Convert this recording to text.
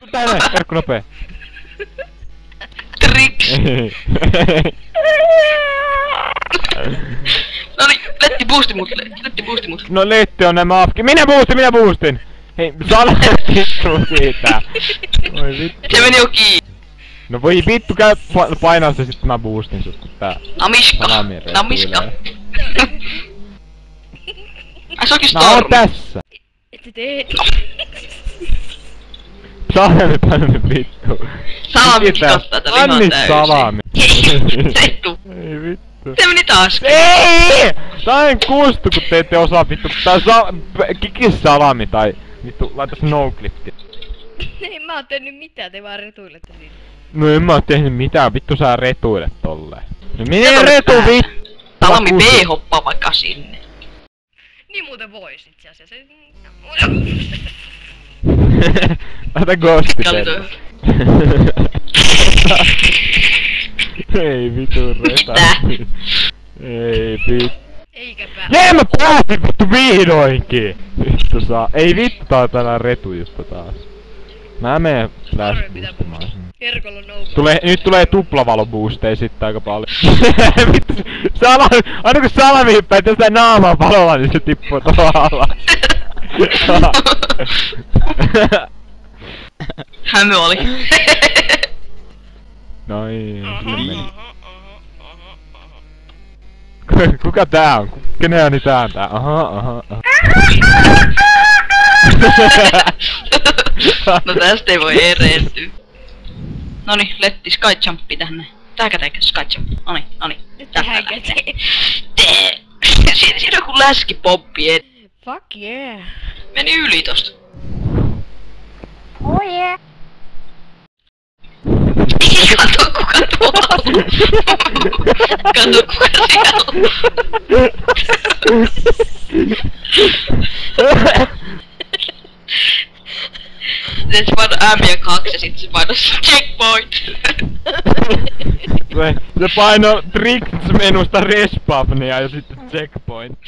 Tänne, Erkku nopee. Triks! Noniin, Letti boosti mut, Letti boosti mut. No Letti on nämä afki. Minä boostin! Hei, sano vittu siitä. Oi vittu. Se meni jo kiinni. No voi vittu, käy painaa se sit mä boostin sut, kun tää Namiska! salami Namiska! retuilee. Ai se onkin Mä oon Storm. tässä! Et tee. Salami vittu. Salami kikottaa tää lihan Anni täysin. salami. Settu. Ei vittu. Se meni taas. Ei! Tää on kustu, kun te ette osaa vittu. Tää on kikis salami tai vittu, laita snowclipti. Ei mä oon tehnyt mitään, te vaan retuilette siinä. No en mä oo tehnyt mitään, vittu sä retuilet tolleen. No Se minä on retu tää. vittu! Salami B hoppaa vaikka sinne. Niin muuten vois itse asiassa. Laita ghosti Kalli toi. Ei vitu reta. Mitä? Ei vittu. Eikäpä. Jee mä pääsin vittu vihdoinkin! Vittu saa. Ei vittu tää on tänään retujusta taas. Mä menen flash boostimaan sinne. Erkolla no. Nyt tulee tuplavalo boosteja sitten aika paljon. Vittu aina kun salami hyppää tästä naamaa palolla, niin se tippuu tuolla alas. Hämy oli. Noin, sille meni. Kuka tää on? Kenen ääni tää on tää? Aha. No tästä ei voi erehtyä. Noni, Letti skyjumpi tänne. Tääkä skyjump. Noni. Nyt tehdään käteen. Siinä on joku läskipoppi. Fuck yeah. Meni yli tosta. Oh yeah. Kato kuka tuolla. Kato kuka siellä. Sitten se paino M ja 2 ja sit se paino checkpoint. Se paino Tricks-menusta respawnia ja sitten checkpoint.